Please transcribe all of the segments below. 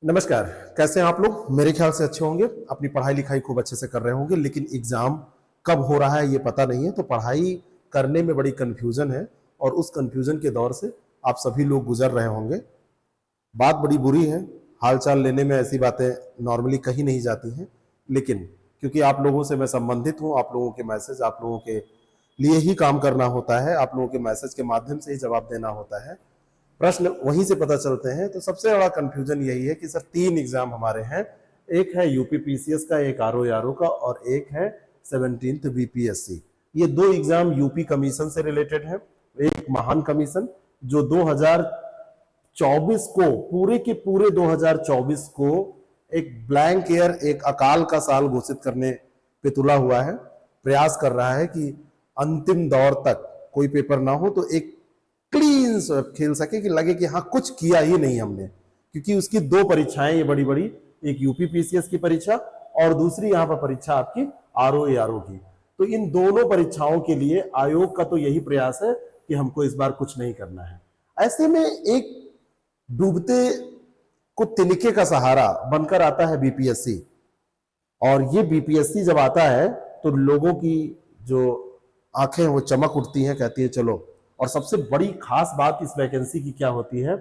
नमस्कार। कैसे हैं आप लोग? मेरे ख्याल से अच्छे होंगे, अपनी पढ़ाई लिखाई खूब अच्छे से कर रहे होंगे, लेकिन एग्जाम कब हो रहा है ये पता नहीं है। तो पढ़ाई करने में बड़ी कंफ्यूजन है और उस कंफ्यूजन के दौर से आप सभी लोग गुजर रहे होंगे। बात बड़ी बुरी है, हाल चाल लेने में ऐसी बातें नॉर्मली कही नहीं जाती हैं, लेकिन क्योंकि आप लोगों से मैं संबंधित हूँ, आप लोगों के मैसेज आप लोगों के लिए ही काम करना होता है, आप लोगों के मैसेज के माध्यम से ही जवाब देना होता है, प्रश्न वहीं से पता चलते हैं। तो सबसे बड़ा कंफ्यूजन यही है कि सर 3 एग्जाम हमारे हैं, एक है यूपी पीसीएस का, एक आरओ का और एक है 17th बीपीएससी। ये 2 एग्जाम यूपी कमीशन से रिलेटेड है। एक महान कमीशन जो 2024 को, पूरे के पूरे 2024 को एक ब्लैंक ईयर, एक अकाल का साल घोषित करने पे तुला हुआ है, प्रयास कर रहा है कि अंतिम दौर तक कोई पेपर ना हो, तो एक क्लीन खेल सके, कि लगे कि हाँ कुछ किया ही नहीं हमने। क्योंकि उसकी 2 परीक्षाएं ये बड़ी बड़ी, एक यूपी पीसीएस की परीक्षा और दूसरी यहाँ पर परीक्षा आपकी आरओ की। तो इन दोनों परीक्षाओं के लिए आयोग का तो यही प्रयास है कि हमको इस बार कुछ नहीं करना है। ऐसे में एक डूबते को तिनके का सहारा बनकर आता है बीपीएससी, और ये बीपीएससी जब आता है तो लोगों की जो आंखें वो चमक उठती हैं, कहती है चलो। और सबसे बड़ी खास बात इस वैकेंसी की क्या होती है,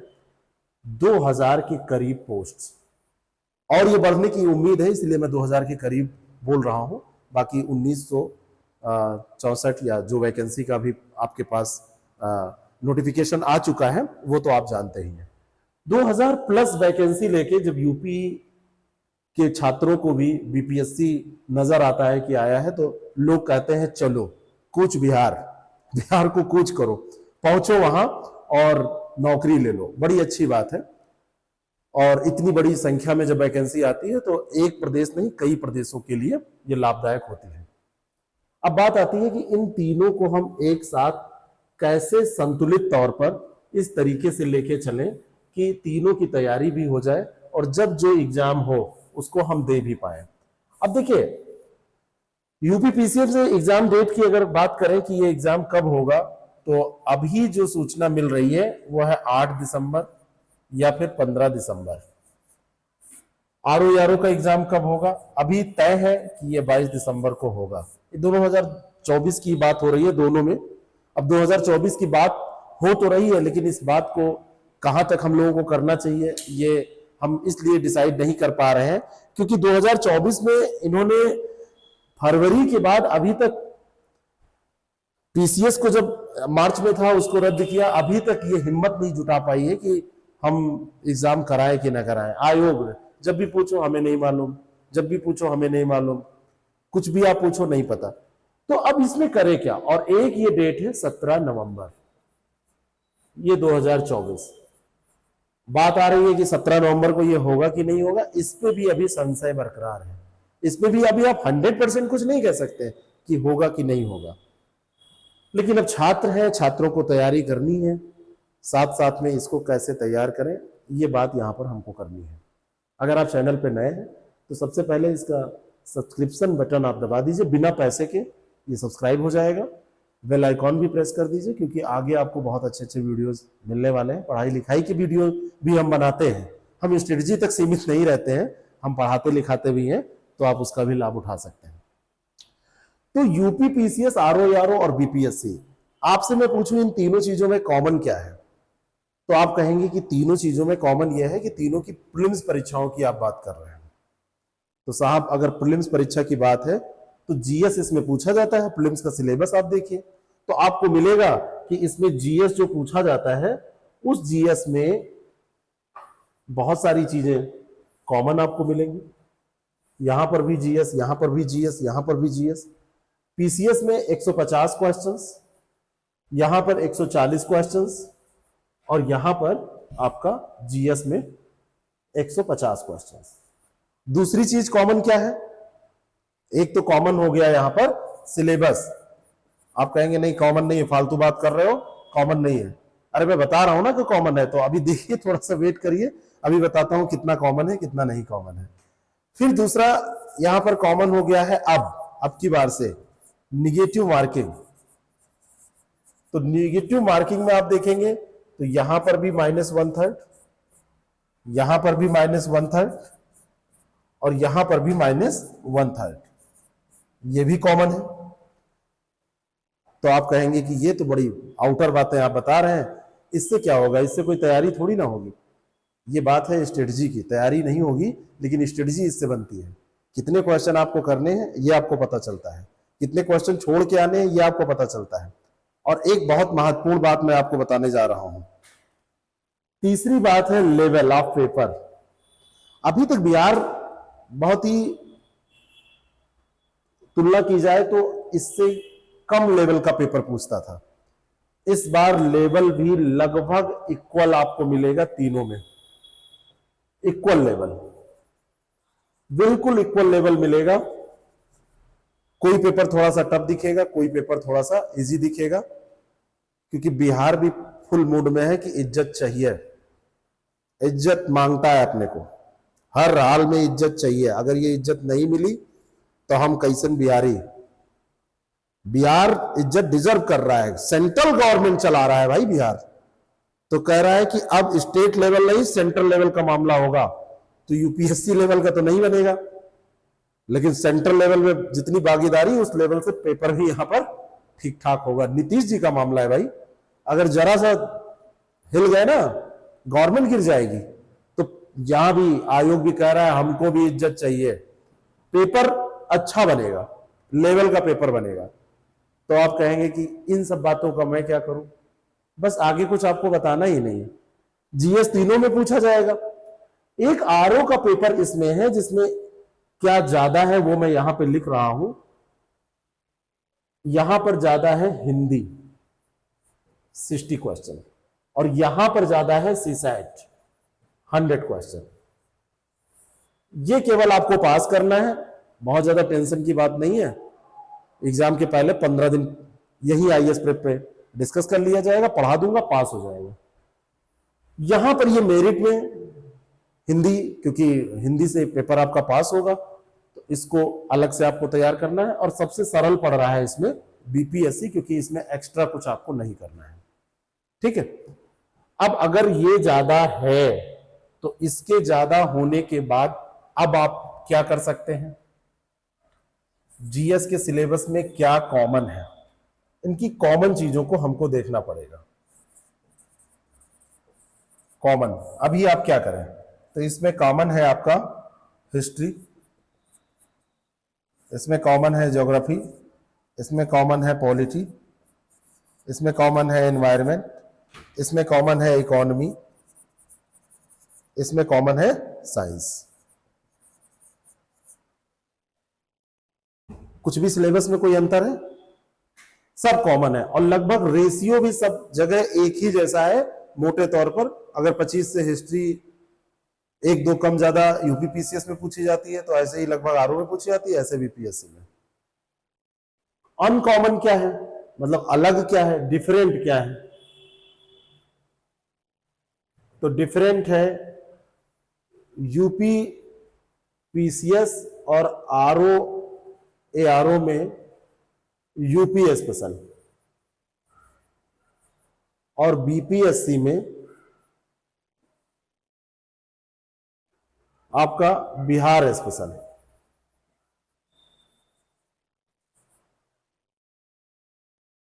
2000 के करीब पोस्ट्स, और ये बढ़ने की उम्मीद है, इसलिए मैं 2000 के करीब बोल रहा हूं। बाकी 1964 या जो वैकेंसी का भी आपके पास नोटिफिकेशन आ चुका है वो तो आप जानते ही हैं। 2000 प्लस वैकेंसी लेके जब यूपी के छात्रों को भी बीपीएससी नजर आता है कि आया है, तो लोग कहते हैं चलो कूच बिहार, बिहार को कूच करो, पहुंचो वहां और नौकरी ले लो। बड़ी अच्छी बात है। और इतनी बड़ी संख्या में जब वैकेंसी आती है तो एक प्रदेश नहीं, कई प्रदेशों के लिए ये लाभदायक होती है। अब बात आती है कि इन तीनों को हम एक साथ कैसे संतुलित तौर पर इस तरीके से लेके चलें कि तीनों की तैयारी भी हो जाए और जब जो एग्जाम हो उसको हम दे भी पाए। अब देखिए, यूपी पीसीएस से एग्जाम डेट की अगर बात करें कि ये एग्जाम कब होगा, तो अभी जो सूचना मिल रही है वो है 8 दिसंबर या फिर 15 दिसंबर। आरओ का एग्जाम कब होगा, अभी तय है कि ये 22 दिसंबर को होगा। ये 2024 की बात हो रही है दोनों में। अब 2024 की बात हो तो रही है, लेकिन इस बात को कहां तक हम लोगों को करना चाहिए ये हम इसलिए डिसाइड नहीं कर पा रहे हैं क्योंकि 2024 में इन्होंने फरवरी के बाद अभी तक पीसीएस को जब मार्च में था उसको रद्द किया, अभी तक ये हिम्मत नहीं जुटा पाई है कि हम एग्जाम कराएं कि ना कराएं। आयोग जब भी पूछो हमें नहीं मालूम, जब भी पूछो हमें नहीं मालूम, कुछ भी आप पूछो नहीं पता। तो अब इसमें करे क्या, और एक ये डेट है 17 नवंबर, ये 2024। बात आ रही है कि 17 नवंबर को ये होगा कि नहीं होगा, इस पे भी अभी संशय बरकरार है। इसमें भी अभी आप 100% कुछ नहीं कह सकते कि होगा कि नहीं होगा। लेकिन अब छात्र हैं, छात्रों को तैयारी करनी है, साथ साथ में इसको कैसे तैयार करें ये बात यहां पर हमको करनी है। अगर आप चैनल पे नए हैं तो सबसे पहले इसका सब्सक्रिप्शन बटन आप दबा दीजिए, बिना पैसे के ये सब्सक्राइब हो जाएगा। बेल आइकॉन भी प्रेस कर दीजिए क्योंकि आगे आपको बहुत अच्छे अच्छे वीडियोस मिलने वाले हैं। पढ़ाई लिखाई की वीडियो भी हम बनाते हैं, हम स्ट्रेटजी तक सीमित नहीं रहते हैं, हम पढ़ाते लिखाते भी हैं, तो आप उसका भी लाभ उठा सकते हैं। तो यूपी पीसीएस, आरओ और बीपीएससी, आपसे मैं पूछूं इन तीनों चीजों में कॉमन क्या है, तो आप कहेंगे कि तीनों चीजों में कॉमन यह है कि तीनों की प्रीलिम्स परीक्षाओं की आप बात कर रहे हैं। तो साहब अगर प्रीलिम्स परीक्षा की बात है तो जीएस इसमें पूछा जाता है। प्रीलिम्स का सिलेबस आप देखिए तो आपको मिलेगा कि इसमें जीएस जो पूछा जाता है उस जीएस में बहुत सारी चीजें कॉमन आपको मिलेंगी। यहां पर भी जीएस, यहां पर भी जीएस, यहां पर भी जीएस। पीसीएस में 150 क्वेश्चंस, यहां पर 140 क्वेश्चंस और यहां पर आपका जीएस में 150 क्वेश्चंस। दूसरी चीज कॉमन क्या है, एक तो कॉमन हो गया यहां पर सिलेबस। आप कहेंगे नहीं कॉमन नहीं है, फालतू बात कर रहे हो, कॉमन नहीं है। अरे मैं बता रहा हूं ना कि कॉमन है, तो अभी देखिए, थोड़ा सा वेट करिए, अभी बताता हूं कितना कॉमन है कितना नहीं कॉमन है। फिर दूसरा यहां पर कॉमन हो गया है अब की बार से निगेटिव मार्किंग। तो निगेटिव मार्किंग में आप देखेंगे तो यहां पर भी -1/3, यहां पर भी -1/3 और यहां पर भी -1/3, ये भी कॉमन है। तो आप कहेंगे कि ये तो बड़ी आउटर बातें आप बता रहे हैं, इससे क्या होगा, इससे कोई तैयारी थोड़ी ना होगी। ये बात है स्ट्रेटजी की, तैयारी नहीं होगी लेकिन स्ट्रेटजी इससे बनती है। कितने क्वेश्चन आपको करने हैं ये आपको पता चलता है, कितने क्वेश्चन छोड़ के आने हैं ये आपको पता चलता है। और एक बहुत महत्वपूर्ण बात मैं आपको बताने जा रहा हूं, तीसरी बात है लेवल ऑफ पेपर। अभी तक बिहार बहुत ही, तुलना की जाए तो इससे कम लेवल का पेपर पूछता था। इस बार लेवल भी लगभग इक्वल आपको मिलेगा, तीनों में इक्वल लेवल, बिल्कुल इक्वल लेवल मिलेगा। कोई पेपर थोड़ा सा टफ दिखेगा, कोई पेपर थोड़ा सा इजी दिखेगा, क्योंकि बिहार भी फुल मूड में है कि इज्जत चाहिए, इज्जत मांगता है अपने को, हर हाल में इज्जत चाहिए। अगर ये इज्जत नहीं मिली तो हम कैसन बिहारी। बिहार इज्जत डिजर्व कर रहा है, सेंट्रल गवर्नमेंट चला रहा है भाई बिहार, तो कह रहा है कि अब स्टेट लेवल नहीं सेंट्रल लेवल का मामला होगा, तो यूपीएससी लेवल का तो नहीं बनेगा, लेकिन सेंट्रल लेवल में जितनी भागीदारी उस लेवल से पेपर भी यहां पर ठीक ठाक होगा। नीतीश जी का मामला है भाई, अगर जरा सा हिल गए ना गवर्नमेंट गिर जाएगी। तो यहां भी आयोग भी कह रहा है हमको भी इज्जत चाहिए, पेपर अच्छा बनेगा, लेवल का पेपर बनेगा। तो आप कहेंगे कि इन सब बातों का मैं क्या करूं, बस आगे कुछ आपको बताना ही नहीं है। जीएस तीनों में पूछा जाएगा। एक आरओ का पेपर इसमें है जिसमें क्या ज्यादा है वो मैं यहां पे लिख रहा हूं। यहां पर ज्यादा है हिंदी 60 क्वेश्चन और यहां पर ज्यादा है सीसैट 100 क्वेश्चन। ये केवल आपको पास करना है, बहुत ज्यादा टेंशन की बात नहीं है। एग्जाम के पहले 15 दिन यही आईएएस प्रेप पे डिस्कस कर लिया जाएगा, पढ़ा दूंगा, पास हो जाएगा। यहां पर ये मेरिट में हिंदी, क्योंकि हिंदी से पेपर आपका पास होगा तो इसको अलग से आपको तैयार करना है। और सबसे सरल पड़ रहा है इसमें बीपीएससी, क्योंकि इसमें एक्स्ट्रा कुछ आपको नहीं करना है, ठीक है। अब अगर ये ज्यादा है तो इसके ज्यादा होने के बाद अब आप क्या कर सकते हैं, जीएस के सिलेबस में क्या कॉमन है, इनकी कॉमन चीजों को हमको देखना पड़ेगा। कॉमन अभी आप क्या करें, तो इसमें कॉमन है आपका हिस्ट्री, इसमें कॉमन है ज्योग्राफी, इसमें कॉमन है पॉलिटी, इसमें कॉमन है एनवायरनमेंट, इसमें कॉमन है इकोनॉमी, इसमें कॉमन है साइंस। कुछ भी सिलेबस में कोई अंतर है, सब कॉमन है और लगभग रेशियो भी सब जगह एक ही जैसा है। मोटे तौर पर अगर 25 से हिस्ट्री एक दो कम ज्यादा यूपीपीसीएस में पूछी जाती है तो ऐसे ही लगभग आरओ में पूछी जाती है, ऐसे बीपीएससी में। अनकॉमन क्या है, मतलब अलग क्या है, डिफरेंट क्या है, तो डिफरेंट है यूपी पीसीएस और आरओ में यूपी स्पेशल और बीपीएससी में आपका बिहार स्पेशल।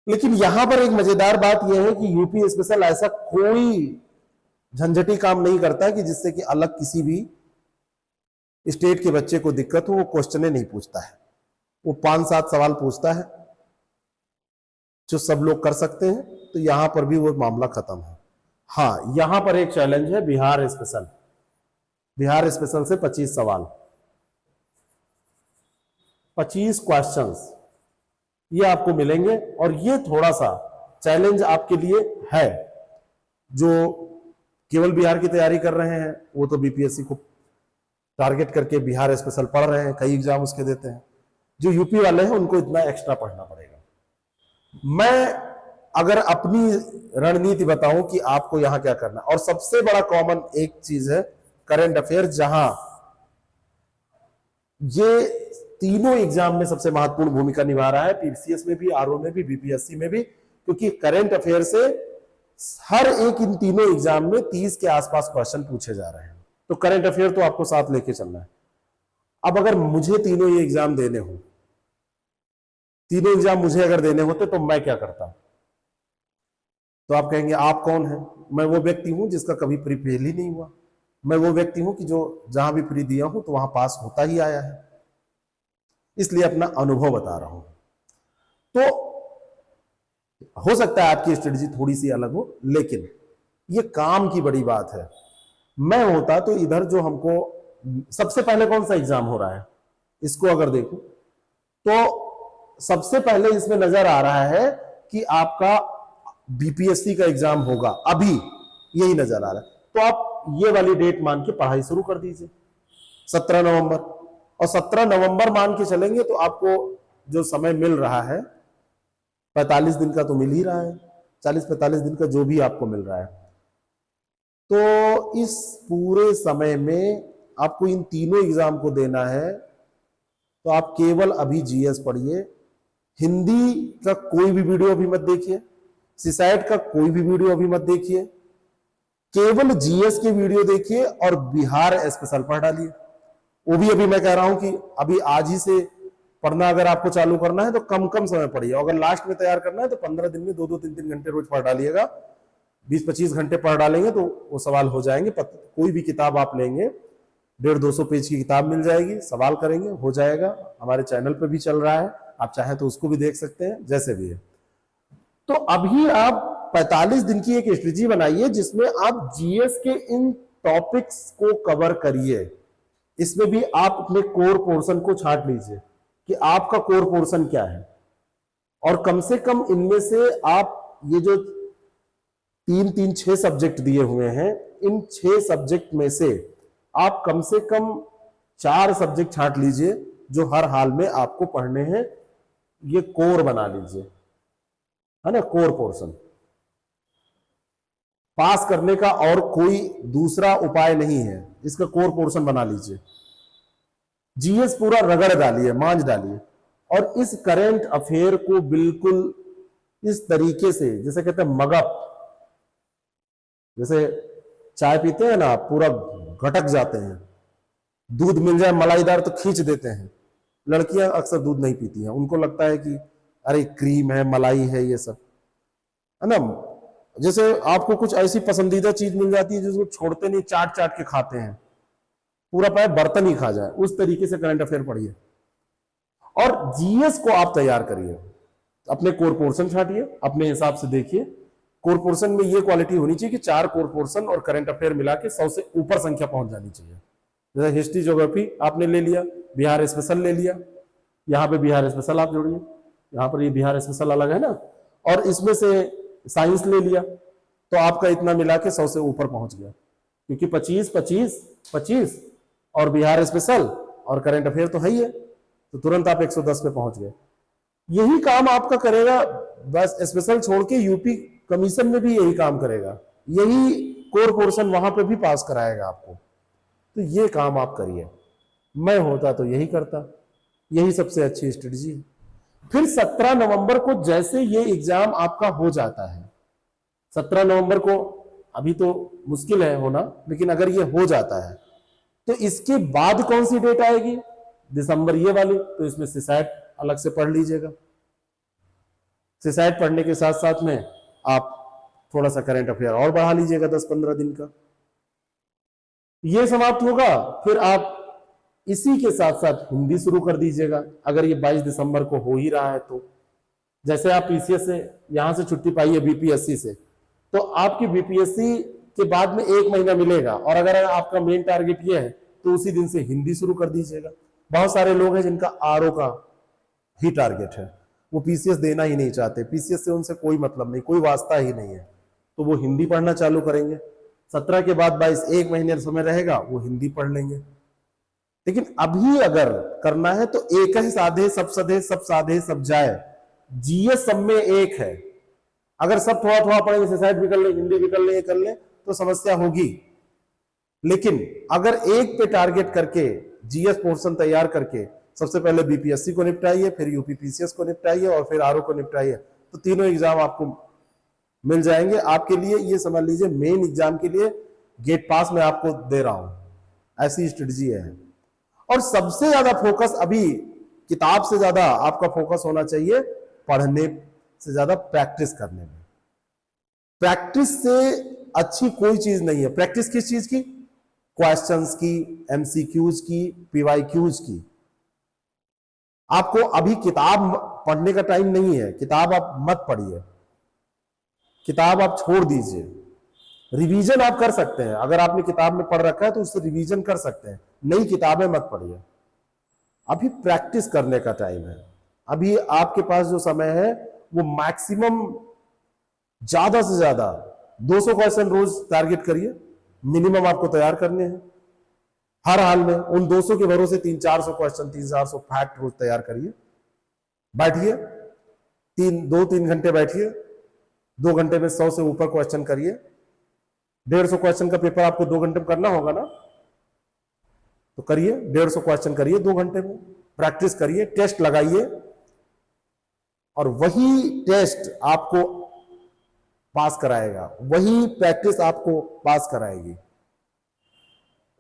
लेकिन यहां पर एक मजेदार बात यह है कि यूपी स्पेशल ऐसा कोई झंझटी काम नहीं करता कि जिससे कि अलग किसी भी स्टेट के बच्चे को दिक्कत हो, वो क्वेश्चन नहीं पूछता है। वो 5-7 सवाल पूछता है जो सब लोग कर सकते हैं, तो यहां पर भी वो मामला खत्म है। हाँ, यहां पर एक चैलेंज है बिहार स्पेशल। बिहार स्पेशल से 25 सवाल, 25 क्वेश्चंस ये आपको मिलेंगे और ये थोड़ा सा चैलेंज आपके लिए है। जो केवल बिहार की तैयारी कर रहे हैं वो तो बीपीएससी को टारगेट करके बिहार स्पेशल पढ़ रहे हैं, कई एग्जाम उसके देते हैं। जो यूपी वाले हैं उनको इतना एक्स्ट्रा पढ़ना पड़ेगा। मैं अगर अपनी रणनीति बताऊं कि आपको यहां क्या करना, और सबसे बड़ा कॉमन एक चीज है करंट अफेयर, जहां ये तीनों एग्जाम में सबसे महत्वपूर्ण भूमिका निभा रहा है, पीसीएस में भी, आरओ में भी, बीपीएससी में भी, क्योंकि करंट अफेयर से हर एक इन तीनों एग्जाम में 30 के आसपास क्वेश्चन पूछे जा रहे हैं। तो करंट अफेयर तो आपको साथ लेके चलना है। अब अगर मुझे तीनों ये एग्जाम देने हो, तीनों एग्जाम मुझे अगर देने होते तो मैं क्या करता? तो आप कहेंगे आप कौन है? मैं वो व्यक्ति हूं जिसका कभी प्री फेल ही नहीं हुआ। मैं वो व्यक्ति हूं कि जो जहां भी प्री दिया हूं तो वहां पास होता ही आया है, इसलिए अपना अनुभव बता रहा हूं। तो हो सकता है आपकी स्ट्रेटजी थोड़ी सी अलग हो, लेकिन ये काम की बड़ी बात है। मैं होता तो इधर जो हमको सबसे पहले कौन सा एग्जाम हो रहा है, इसको अगर देखो तो सबसे पहले इसमें नजर आ रहा है कि आपका बीपीएससी का एग्जाम होगा, अभी यही नजर आ रहा है। तो आप ये वाली डेट मान के पढ़ाई शुरू कर दीजिए, 17 नवंबर। और 17 नवंबर मान के चलेंगे तो आपको जो समय मिल रहा है 45 दिन का तो मिल ही रहा है, 40-45 दिन का जो भी आपको मिल रहा है, तो इस पूरे समय में आपको इन तीनों एग्जाम को देना है। तो आप केवल अभी जीएस पढ़िए, हिंदी का कोई भी वीडियो अभी मत देखिए, सीसैट का कोई भी वीडियो अभी मत देखिए, केवल जीएस के वीडियो देखिए और बिहार स्पेशल पढ़ डालिए। वो भी अभी मैं कह रहा हूं कि अभी आज ही से पढ़ना अगर आपको चालू करना है तो कम कम समय पढ़िए, अगर लास्ट में तैयार करना है तो 15 दिन में 2-2, 3-3 घंटे रोज पढ़ डालिएगा। 20-25 घंटे पढ़ डालेंगे तो वो सवाल हो जाएंगे। कोई भी किताब आप लेंगे 150-200 पेज की किताब मिल जाएगी, सवाल करेंगे हो जाएगा। हमारे चैनल पे भी चल रहा है, आप चाहें तो उसको भी देख सकते हैं, जैसे भी है। तो अभी आप 45 दिन की एक स्ट्रेटजी बनाइए जिसमें आप जीएस के इन टॉपिक्स को कवर करिए। इसमें भी आप अपने कोर पोर्शन को छांट लीजिए कि आपका कोर पोर्शन क्या है, और कम से कम इनमें से आप ये जो 3-3-6 सब्जेक्ट दिए हुए हैं, इन 6 सब्जेक्ट में से आप कम से कम 4 सब्जेक्ट छांट लीजिए जो हर हाल में आपको पढ़ने हैं। ये कोर बना लीजिए, है ना, कोर पोर्शन। पास करने का और कोई दूसरा उपाय नहीं है, इसका कोर पोर्शन बना लीजिए। जीएस पूरा रगड़ डालिए, मांझ डालिए, और इस करंट अफेयर को बिल्कुल इस तरीके से, जैसे कहते हैं मगअप, जैसे चाय पीते हैं ना, पूरा घटक जाते हैं, दूध मिल जाए मलाईदार तो खींच देते हैं। लड़कियां अक्सर दूध नहीं पीती हैं, उनको लगता है कि अरे क्रीम है, मलाई है, ये सब, है ना। जैसे आपको कुछ ऐसी पसंदीदा चीज मिल जाती है जिसको छोड़ते नहीं, चाट चाट के खाते हैं, पूरा पाए बर्तन ही खा जाए, उस तरीके से करंट अफेयर पढ़िए और जीएस को आप तैयार करिए। अपने कोर पोर्शन छाटिए, अपने हिसाब से देखिए। कोर पोर्शन में ये क्वालिटी होनी चाहिए कि 4 कोर पोर्शन और करंट अफेयर मिला के 100 से ऊपर संख्या पहुंच जानी चाहिए। जैसे हिस्ट्री ज्योग्राफी आपने ले लिया, बिहार स्पेशल ले लिया, यहाँ पे बिहार स्पेशल आप जोड़िए, यहाँ पर ये बिहार स्पेशल अलग है ना, और इसमें से साइंस ले लिया तो आपका इतना मिला के 100 से ऊपर पहुंच गया, क्योंकि 25 और बिहार स्पेशल और करंट अफेयर तो है ही है, तो तुरंत आप 110 पे पहुंच गए। यही काम आपका करेगा, बस स्पेशल छोड़ के यूपी कमीशन में भी यही काम करेगा, यही कोर पोर्शन वहां पे भी पास कराएगा आपको। तो ये काम आप करिए, मैं होता तो यही करता, यही सबसे अच्छी स्ट्रेटजी है। फिर 17 नवंबर को जैसे ये एग्जाम आपका हो जाता है, 17 नवंबर को अभी तो मुश्किल है होना, लेकिन अगर ये हो जाता है तो इसके बाद कौन सी डेट आएगी, दिसंबर ये वाली, तो इसमें सीसैट अलग से पढ़ लीजिएगा। सीसैट पढ़ने के साथ साथ में आप थोड़ा सा करंट अफेयर और बढ़ा लीजिएगा 10-15 दिन का। ये समाप्त होगा, फिर आप इसी के साथ साथ हिंदी शुरू कर दीजिएगा, अगर ये 22 दिसंबर को हो ही रहा है तो। जैसे आप पीसीएस से यहां से छुट्टी पाई है बीपीएससी से, तो आपकी बीपीएससी के बाद में 1 महीना मिलेगा, और अगर आपका मेन टारगेट ये है तो उसी दिन से हिंदी शुरू कर दीजिएगा। बहुत सारे लोग हैं जिनका आरओ का ही टारगेट है, वो पीसीएस देना ही नहीं चाहते, पीसीएस से उनसे कोई मतलब नहीं, कोई वास्ता ही नहीं है, तो वो हिंदी पढ़ना चालू करेंगे। 17 के बाद 22 1 महीने समय रहेगा, वो हिंदी पढ़ लेंगे। लेकिन अभी अगर करना है तो एक ही साधे सब सधे, सब साधे सब जाए, जीएस सब में एक है। अगर सब थोड़ा थोड़ा पढ़ेंगे, सीसैट भी कर ले, हिंदी भी कर ले, ये कर ले, तो समस्या होगी। लेकिन अगर एक पे टारगेट करके जीएस पोर्शन तैयार करके सबसे पहले बीपीएससी को निपटाइए, फिर यूपी पीसीएस को निपटाइए और फिर आरओ को निपटाइए, तो तीनों एग्जाम आपको मिल जाएंगे। आपके लिए ये समझ लीजिए मेन एग्जाम के लिए गेट पास मैं आपको दे रहा हूं, ऐसी स्ट्रेटजी है। और सबसे ज्यादा फोकस अभी किताब से ज्यादा आपका फोकस होना चाहिए पढ़ने से ज्यादा प्रैक्टिस करने में। प्रैक्टिस से अच्छी कोई चीज नहीं है। प्रैक्टिस किस चीज की? क्वेश्चंस की, एमसीक्यूज की, पीवाईक्यूज की। आपको अभी किताब पढ़ने का टाइम नहीं है, किताब आप मत पढ़िए, किताब आप छोड़ दीजिए। रिवीजन आप कर सकते हैं, अगर आपने किताब में पढ़ रखा है तो उससे रिवीजन कर सकते हैं, नई किताबें मत पढ़िए। अभी प्रैक्टिस करने का टाइम है। अभी आपके पास जो समय है वो मैक्सिमम ज्यादा से ज्यादा 200 क्वेश्चन रोज टारगेट करिए, मिनिमम आपको तैयार करने हैं। हर हाल में उन 200 के भरोसे 300-400 क्वेश्चन, 300-400 फैक्ट रोज तैयार करिए। बैठिए 2-3 घंटे बैठिए, 2 घंटे में 100 से ऊपर क्वेश्चन करिए। 150 क्वेश्चन का पेपर आपको 2 घंटे में करना होगा ना, तो करिए 150 क्वेश्चन करिए 2 घंटे में, प्रैक्टिस करिए, टेस्ट लगाइए, और वही टेस्ट आपको पास कराएगा, वही प्रैक्टिस आपको पास कराएगी।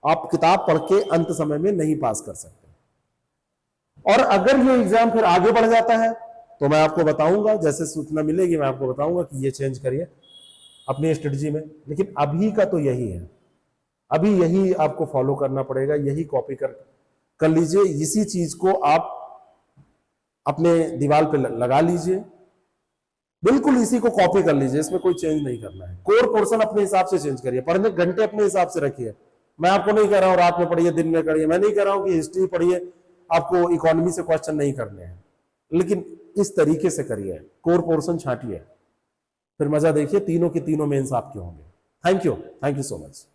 आप किताब पढ़ के अंत समय में नहीं पास कर सकते। और अगर ये एग्जाम फिर आगे बढ़ जाता है तो मैं आपको बताऊंगा, जैसे सूचना मिलेगी मैं आपको बताऊंगा कि ये चेंज करिए अपनी स्ट्रेटजी में। लेकिन अभी का तो यही है, अभी यही आपको फॉलो करना पड़ेगा, यही कॉपी कर लीजिए, इसी चीज को आप अपने दीवार पे लगा लीजिए, बिल्कुल इसी को कॉपी कर लीजिए, इसमें कोई चेंज नहीं करना है। कोर पोर्शन अपने हिसाब से चेंज करिए, पढ़ने घंटे अपने हिसाब से रखिए। मैं आपको नहीं कह रहा हूं रात में पढ़िए, दिन में करिए, मैं नहीं कह रहा हूं कि हिस्ट्री पढ़िए, आपको इकोनॉमी से क्वेश्चन नहीं करने हैं, लेकिन इस तरीके से करिए, कोर पोर्शन छांटिए, फिर मजा देखिए, तीनों के तीनों मेंस आपके होंगे। Thank you so much.